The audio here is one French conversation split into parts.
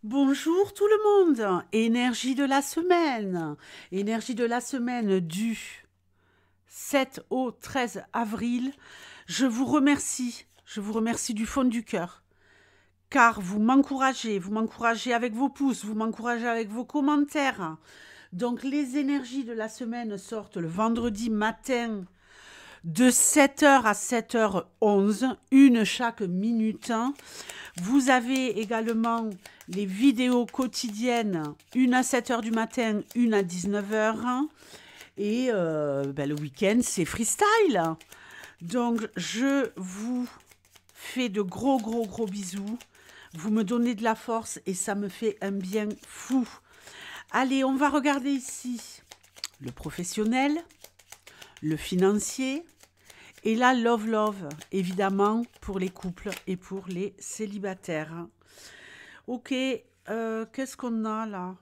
Bonjour tout le monde, énergie de la semaine. Énergie de la semaine du 7 au 13 avril. Je vous remercie du fond du cœur, car vous m'encouragez avec vos pouces, vous m'encouragez avec vos commentaires. Donc les énergies de la semaine sortent le vendredi matin de 7h à 7h11, une chaque minute. Vous avez également les vidéos quotidiennes, une à 7h du matin, une à 19h. Et le week-end, c'est freestyle. Donc, je vous fais de gros bisous. Vous me donnez de la force et ça me fait un bien fou. Allez, on va regarder ici le professionnel, le financier et la love, évidemment, pour les couples et pour les célibataires. Ok, qu'est-ce qu'on a là?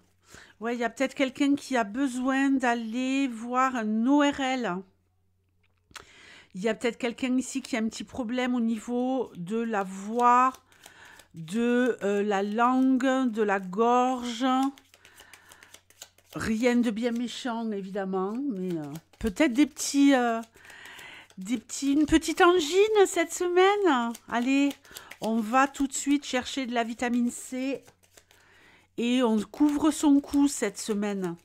Ouais, il y a peut-être quelqu'un qui a besoin d'aller voir un ORL. Il y a peut-être quelqu'un ici qui a un petit problème au niveau de la voix, de la langue, de la gorge. Rien de bien méchant, évidemment, mais peut-être une petite angine cette semaine. Allez, on va tout de suite chercher de la vitamine C et on couvre son cou cette semaine.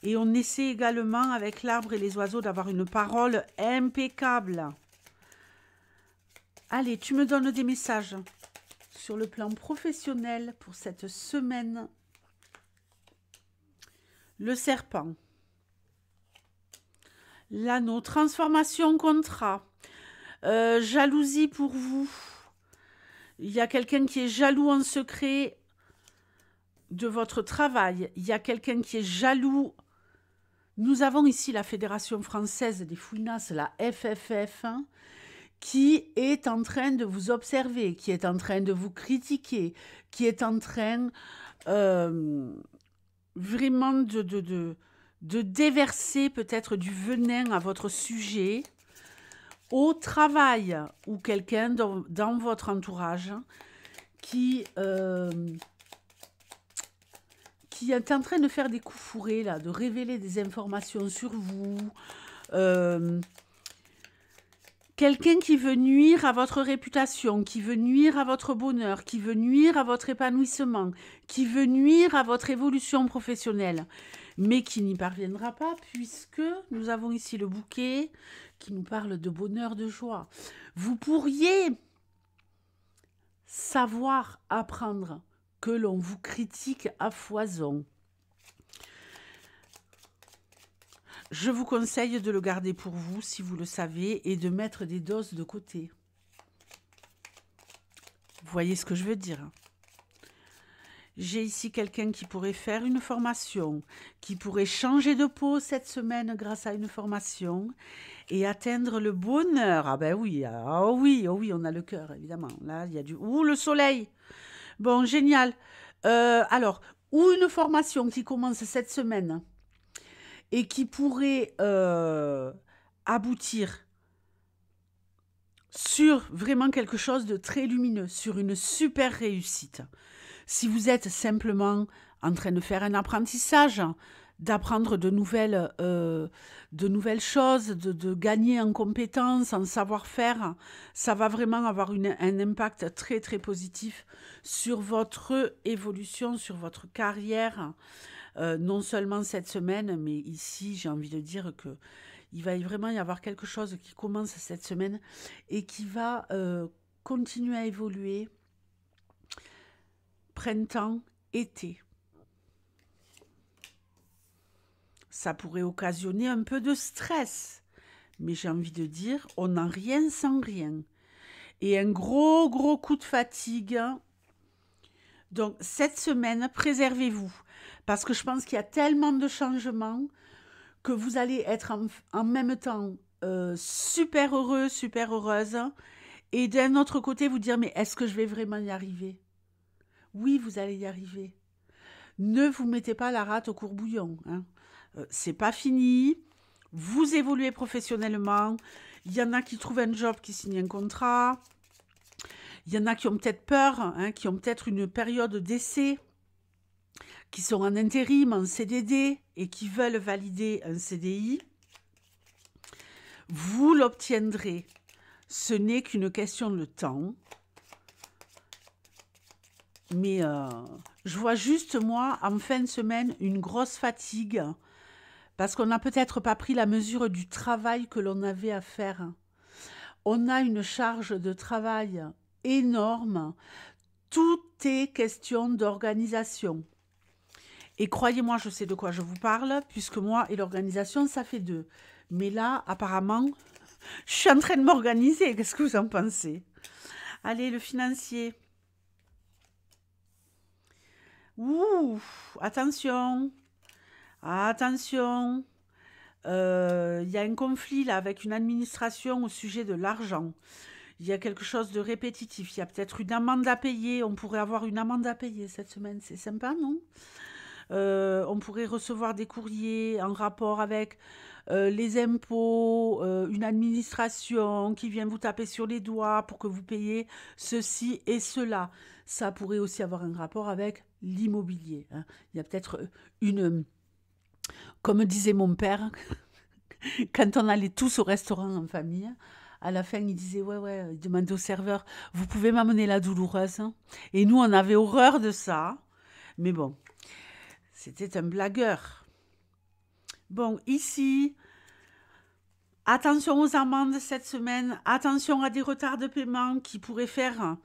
Et on essaie également avec l'arbre et les oiseaux d'avoir une parole impeccable. Allez, tu me donnes des messages sur le plan professionnel pour cette semaine. Le serpent. L'anneau, transformation, contrat. Jalousie pour vous. Il y a quelqu'un qui est jaloux en secret de votre travail. Il y a quelqu'un qui est jaloux. Nous avons ici la Fédération française des fouinasses, la FFF, qui est en train de vous observer, qui est en train de vous critiquer, qui est en train vraiment de déverser peut-être du venin à votre sujet au travail, ou quelqu'un dans votre entourage qui est en train de faire des coups fourrés, là, de révéler des informations sur vous. Quelqu'un qui veut nuire à votre réputation, qui veut nuire à votre bonheur, qui veut nuire à votre épanouissement, qui veut nuire à votre évolution professionnelle, mais qui n'y parviendra pas puisque nous avons ici le bouquet qui nous parle de bonheur, de joie. Vous pourriez savoir apprendre que l'on vous critique à foison. Je vous conseille de le garder pour vous, si vous le savez, et de mettre des doses de côté. Vous voyez ce que je veux dire? J'ai ici quelqu'un qui pourrait faire une formation, qui pourrait changer de peau cette semaine grâce à une formation et atteindre le bonheur. Ah ben oui, on a le cœur, évidemment. Là, il y a du... Ouh, le soleil! Bon, génial. Alors, ou une formation qui commence cette semaine et qui pourrait aboutir sur vraiment quelque chose de très lumineux, sur une super réussite. Si vous êtes simplement en train de faire un apprentissage, d'apprendre de nouvelles choses, de gagner en compétences, en savoir-faire, ça va vraiment avoir un impact très très positif sur votre évolution, sur votre carrière. Non seulement cette semaine, mais ici, j'ai envie de dire que il va vraiment y avoir quelque chose qui commence cette semaine et qui va continuer à évoluer printemps, été. Ça pourrait occasionner un peu de stress, mais j'ai envie de dire, on n'a rien sans rien. Et un gros coup de fatigue. Donc, cette semaine, préservez-vous. Parce que je pense qu'il y a tellement de changements que vous allez être en même temps super heureux, super heureuse. Et d'un autre côté, vous dire, mais est-ce que je vais vraiment y arriver? Oui, vous allez y arriver. Ne vous mettez pas la rate au courbouillon. Hein. C'est pas fini. Vous évoluez professionnellement. Il y en a qui trouvent un job, qui signent un contrat. Il y en a qui ont peut-être peur, hein, qui ont peut-être une période d'essai, qui sont en intérim, en CDD et qui veulent valider un CDI. Vous l'obtiendrez. Ce n'est qu'une question de temps. Mais je vois juste, moi, en fin de semaine, une grosse fatigue parce qu'on n'a peut-être pas pris la mesure du travail que l'on avait à faire. On a une charge de travail énorme. Tout est question d'organisation. Et croyez-moi, je sais de quoi je vous parle, puisque moi et l'organisation, ça fait deux. Mais là, apparemment, je suis en train de m'organiser. Qu'est-ce que vous en pensez? Allez, le financier. Ouh, attention. Attention. Il y a un conflit là avec une administration au sujet de l'argent. Il y a quelque chose de répétitif. Il y a peut-être une amende à payer. On pourrait avoir une amende à payer cette semaine. C'est sympa, non? On pourrait recevoir des courriers en rapport avec les impôts, une administration qui vient vous taper sur les doigts pour que vous payiez ceci et cela. Ça pourrait aussi avoir un rapport avec l'immobilier, hein. Il y a peut-être une... Comme disait mon père, quand on allait tous au restaurant en famille, à la fin, il disait, ouais, il demandait au serveur, vous pouvez m'amener la douloureuse, hein. Et nous, on avait horreur de ça. Mais bon, c'était un blagueur. Bon, ici, attention aux amendes cette semaine. Attention à des retards de paiement qui pourraient faire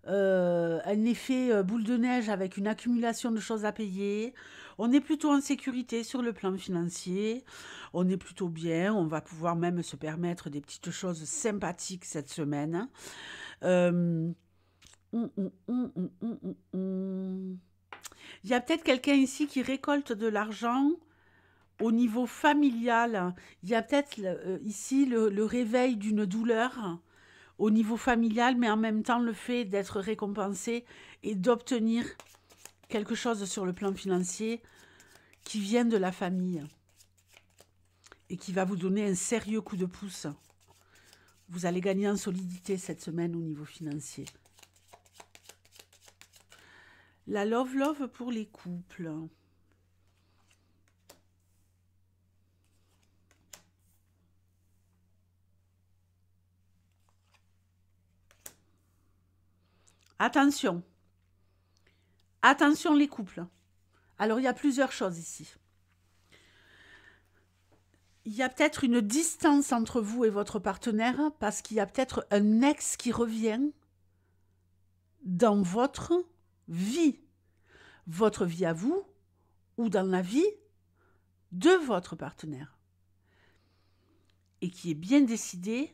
un effet boule de neige avec une accumulation de choses à payer. On est plutôt en sécurité sur le plan financier. On est plutôt bien. On va pouvoir même se permettre des petites choses sympathiques cette semaine. Il y a peut-être quelqu'un ici qui récolte de l'argent au niveau familial. Il y a peut-être ici le réveil d'une douleur au niveau familial, mais en même temps le fait d'être récompensé et d'obtenir quelque chose sur le plan financier qui vient de la famille et qui va vous donner un sérieux coup de pouce. Vous allez gagner en solidité cette semaine au niveau financier. La love pour les couples. Attention. Attention les couples. Alors, il y a plusieurs choses ici. Il y a peut-être une distance entre vous et votre partenaire parce qu'il y a peut-être un ex qui revient dans votre vie à vous ou dans la vie de votre partenaire et qui est bien décidé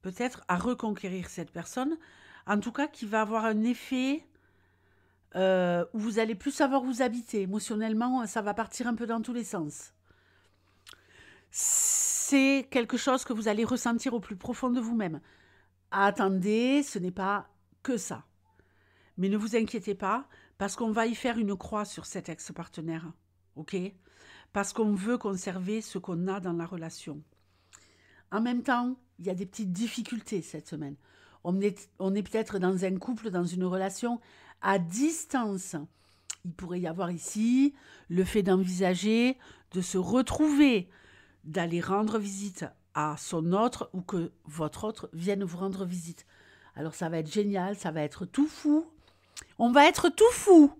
peut-être à reconquérir cette personne, en tout cas qui va avoir un effet où vous allez plus savoir où vous habiter. Émotionnellement, ça va partir un peu dans tous les sens. C'est quelque chose que vous allez ressentir au plus profond de vous-même. Attendez, ce n'est pas que ça. Mais ne vous inquiétez pas, parce qu'on va y faire une croix sur cet ex-partenaire, ok? Parce qu'on veut conserver ce qu'on a dans la relation. En même temps, il y a des petites difficultés cette semaine. On est peut-être dans un couple, dans une relation à distance. Il pourrait y avoir ici le fait d'envisager de se retrouver, d'aller rendre visite à son autre ou que votre autre vienne vous rendre visite. Alors ça va être génial, ça va être tout fou. On va être tout fou.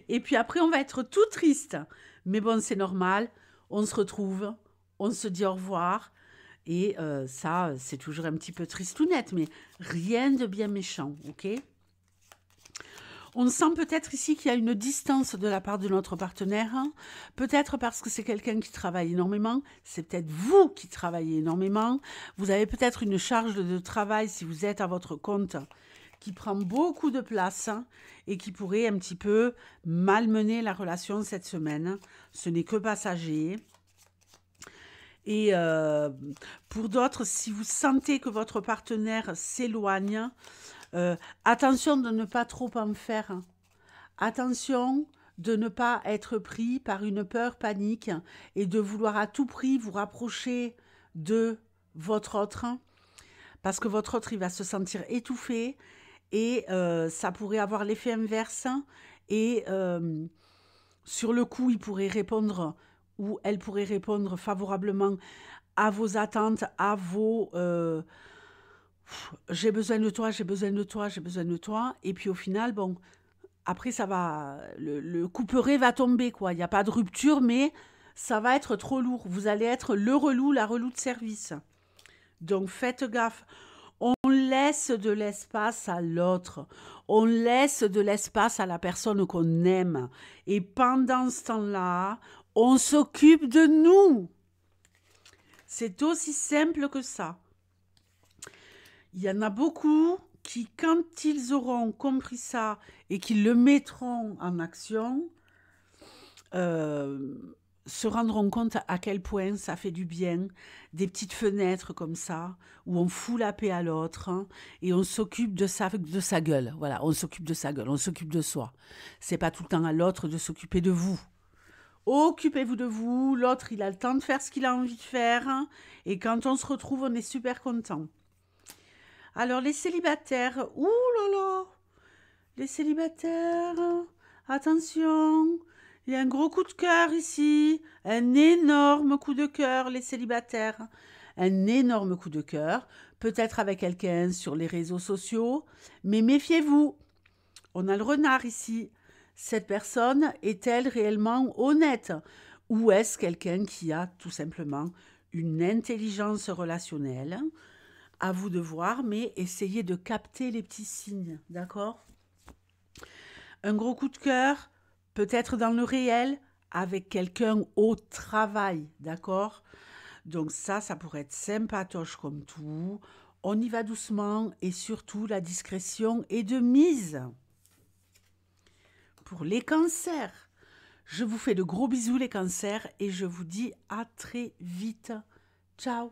Et puis après, on va être tout triste. Mais bon, c'est normal. On se retrouve, on se dit au revoir. Et ça, c'est toujours un petit peu tristounette, mais rien de bien méchant, ok? On sent peut-être ici qu'il y a une distance de la part de notre partenaire, hein. Peut-être parce que c'est quelqu'un qui travaille énormément, c'est peut-être vous qui travaillez énormément, vous avez peut-être une charge de travail si vous êtes à votre compte qui prend beaucoup de place, hein, et qui pourrait un petit peu malmener la relation cette semaine. Ce n'est que passager. Et pour d'autres, si vous sentez que votre partenaire s'éloigne, attention de ne pas trop en faire. Attention de ne pas être pris par une peur panique et de vouloir à tout prix vous rapprocher de votre autre, parce que votre autre, il va se sentir étouffé et ça pourrait avoir l'effet inverse et sur le coup, il pourrait répondre ou elle pourrait répondre favorablement à vos attentes, à vos j'ai besoin de toi, j'ai besoin de toi, j'ai besoin de toi. Et puis au final, bon, après ça va, le couperet va tomber, quoi. Il n'y a pas de rupture, mais ça va être trop lourd. Vous allez être le relou, la relou de service. Donc faites gaffe. On laisse de l'espace à l'autre. On laisse de l'espace à la personne qu'on aime. Et pendant ce temps-là, on s'occupe de nous. C'est aussi simple que ça. Il y en a beaucoup qui, quand ils auront compris ça et qu'ils le mettront en action, se rendront compte à quel point ça fait du bien, des petites fenêtres comme ça, où on fout la paix à l'autre hein, et on s'occupe de sa gueule. Voilà, on s'occupe de sa gueule, on s'occupe de soi. C'est pas tout le temps à l'autre de s'occuper de vous. Occupez-vous de vous, l'autre il a le temps de faire ce qu'il a envie de faire hein, et quand on se retrouve, on est super content. Alors les célibataires, ouh là là, les célibataires, attention, il y a un gros coup de cœur ici, un énorme coup de cœur, les célibataires. Un énorme coup de cœur, peut-être avec quelqu'un sur les réseaux sociaux, mais méfiez-vous, on a le renard ici. Cette personne est-elle réellement honnête? Ou est-ce quelqu'un qui a tout simplement une intelligence relationnelle? À vous de voir, mais essayez de capter les petits signes, d'accord? Un gros coup de cœur, peut-être dans le réel, avec quelqu'un au travail, d'accord? Donc ça pourrait être sympatoche comme tout. On y va doucement et surtout la discrétion est de mise. Pour les cancers, je vous fais de gros bisous les cancers et je vous dis à très vite. Ciao!